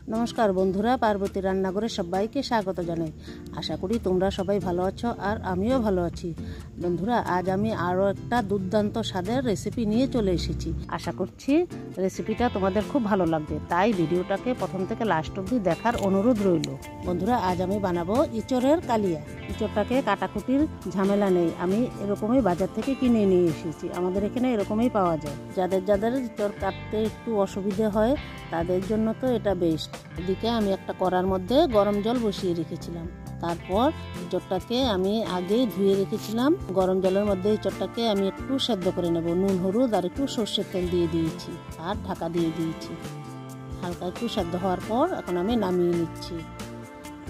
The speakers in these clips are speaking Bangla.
নমস্কার বন্ধুরা, পার্বতী রান্নাঘরে সবাইকে স্বাগত জানাই। আশা করি তোমরা সবাই ভালো আছো আর আমিও ভালো আছি। বন্ধুরা, আজ আমি আরও একটা দুর্দান্ত স্বাদের রেসিপি নিয়ে চলে এসেছি। আশা করছি রেসিপিটা তোমাদের খুব ভালো লাগবে, তাই ভিডিওটাকে প্রথম থেকে লাস্ট অবধি দেখার অনুরোধ রইল। বন্ধুরা, আজ আমি বানাবো ইঁচড়ের কালিয়া। ইঁচড়টাকে কাটাকুটির ঝামেলা নেই, আমি এরকমই বাজার থেকে কিনে নিয়ে এসেছি। আমাদের এখানে এরকমই পাওয়া যায়। যাদের যাদের ইঁচড় কাটতে একটু অসুবিধে হয় তাদের জন্য তো এটা বেস্ট। এদিকে আমি একটা কড়ার মধ্যে গরম জল বসিয়ে রেখেছিলাম। তারপর ইঁচড়টাকে আমি আগেই ধুয়ে রেখেছিলাম। গরম জলের মধ্যে ইঁচড়টাকে আমি একটু সেদ্ধ করে নেব। নুন, হলুদ আর একটু সর্ষের তেল দিয়ে দিয়েছি আর ঢাকা দিয়ে দিয়েছি। হালকা একটু সেদ্ধ হওয়ার পর এখন আমি নামিয়ে নিচ্ছি।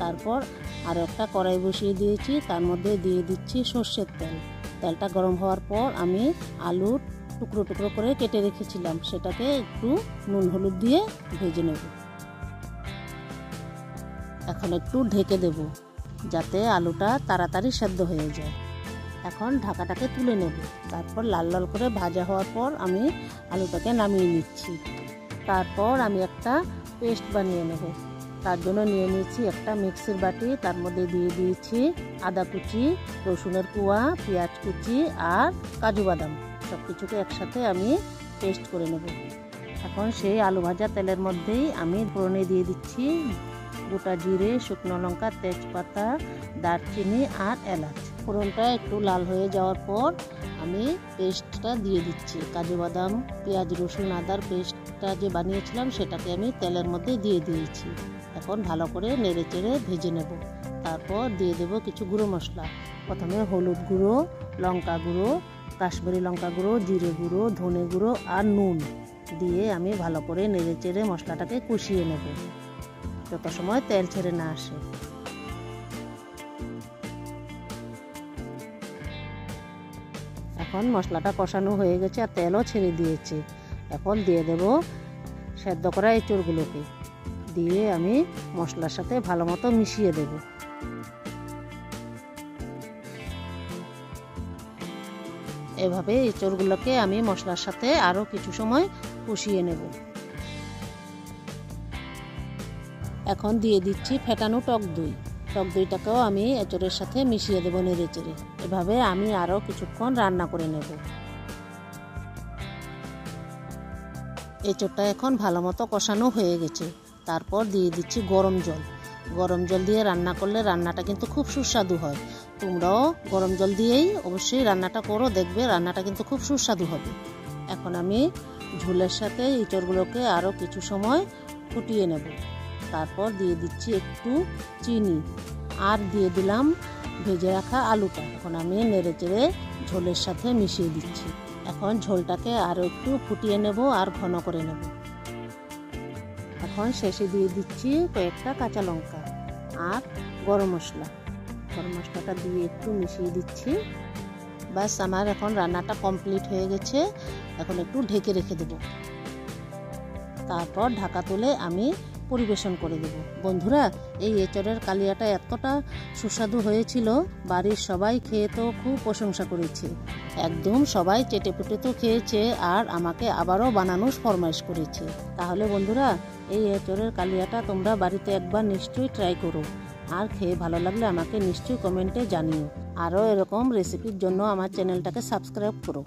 তারপর আরও একটা কড়াই বসিয়ে দিয়েছি, তার মধ্যে দিয়ে দিচ্ছি সর্ষের তেল। তেলটা গরম হওয়ার পর আমি আলুর টুকরো টুকরো করে কেটে রেখেছিলাম, সেটাকে একটু নুন হলুদ দিয়ে ভেজে নেব। এখন একটু ঢেকে দেব যাতে আলুটা তাড়াতাড়ি সেদ্ধ হয়ে যায়। এখন ঢাকাটাকে তুলে নেব। তারপর লাল লাল করে ভাজা হওয়ার পর আমি আলুটাকে নামিয়ে নিচ্ছি। তারপর আমি একটা পেস্ট বানিয়ে নেব। তার জন্য নিয়ে নিয়েছি একটা মিক্সির বাটি, তার মধ্যে দিয়ে দিয়েছি আদা কুচি, রসুনের কুয়া, পেঁয়াজ কুচি আর কাজু বাদাম। সব কিছুকে একসাথে আমি পেস্ট করে নেব। এখন সেই আলু ভাজা তেলের মধ্যেই আমি ফোড়নে দিয়ে দিচ্ছি গোটা জিরে, শুকনো লঙ্কা, তেজপাতা, দারচিনি আর এলাচ। ফোড়নটা একটু লাল হয়ে যাওয়ার পর আমি পেস্টটা দিয়ে দিচ্ছি। কাজু বাদাম, পেঁয়াজ, রসুন, আদার পেস্টটা যে বানিয়েছিলাম সেটাকে আমি তেলের মধ্যে দিয়ে দিয়েছি। এখন ভালো করে নেড়ে চেড়ে ভেজে নেব। তারপর দিয়ে দেব কিছু গুঁড়ো মশলা। প্রথমে হলুদ গুঁড়ো, লঙ্কা গুঁড়ো, কাশ্মীরি লঙ্কা গুঁড়ো, জিরে গুঁড়ো, ধনে গুঁড়ো আর নুন দিয়ে আমি ভালো করে নেড়ে চেড়ে মশলাটাকে কষিয়ে নেব যত সময় তেল ছেড়ে না আসে। এখন মশলাটা কষানো হয়ে গেছে আর তেলও ছেড়ে দিয়েছে। এখন দিয়ে দেব সেদ্ধ করা এঁচড়গুলোকে, দিয়ে আমি মশলার সাথে ভালো মতো মিশিয়ে দেব। এভাবে এঁচড়গুলোকে আমি মশলার সাথে আরও কিছু সময় কষিয়ে নেব। এখন দিয়ে দিচ্ছি ফেটানো টক দই। টক দইটাকেও আমি এঁচড়ের সাথে মিশিয়ে দেবো নেড়ে চেড়ে। এভাবে আমি আরও কিছুক্ষণ রান্না করে নেব। এঁচড়টা এখন ভালো মতো কষানো হয়ে গেছে। তারপর দিয়ে দিচ্ছি গরম জল। গরম জল দিয়ে রান্না করলে রান্নাটা কিন্তু খুব সুস্বাদু হয়। তোমরাও গরম জল দিয়েই অবশ্যই রান্নাটা করো, দেখবে রান্নাটা কিন্তু খুব সুস্বাদু হবে। এখন আমি ঝোলের সাথে এঁচড়গুলোকে আরও কিছু সময় ফুটিয়ে নেব। তারপর দিয়ে দিচ্ছি একটু চিনি আর দিয়ে দিলাম ভেজে রাখা আলুটা। এখন আমি নেড়ে চেড়ে ঝোলের সাথে মিশিয়ে দিচ্ছি। এখন ঝোলটাকে আরও একটু ফুটিয়ে নেব আর ঘন করে নেব। এখন শেষে দিয়ে দিচ্ছি কয়েকটা কাঁচা লঙ্কা আর গরম মশলা। গরম মশলাটা দিয়ে একটু মিশিয়ে দিচ্ছি। ব্যাস, আমার এখন রান্নাটা কমপ্লিট হয়ে গেছে। এখন একটু ঢেকে রেখে দেব। তারপর ঢাকা তুলে আমি পরিবেশন করে দেব। বন্ধুরা, এই এঁচড়ের কালিয়াটা এতটা সুস্বাদু হয়েছিল, বাড়ির সবাই খেয়ে তো খুব প্রশংসা করেছে। একদম সবাই চেটেপুটে তো খেয়েছে আর আমাকে আবারও বানানোর ফরমাইশ করেছে। তাহলে বন্ধুরা, এই এঁচড়ের কালিয়াটা তোমরা বাড়িতে একবার নিশ্চয়ই ট্রাই করো আর খেয়ে ভালো লাগলে আমাকে নিশ্চয়ই কমেন্টে জানিও। আরও এরকম রেসিপির জন্য আমার চ্যানেলটাকে সাবস্ক্রাইব করো।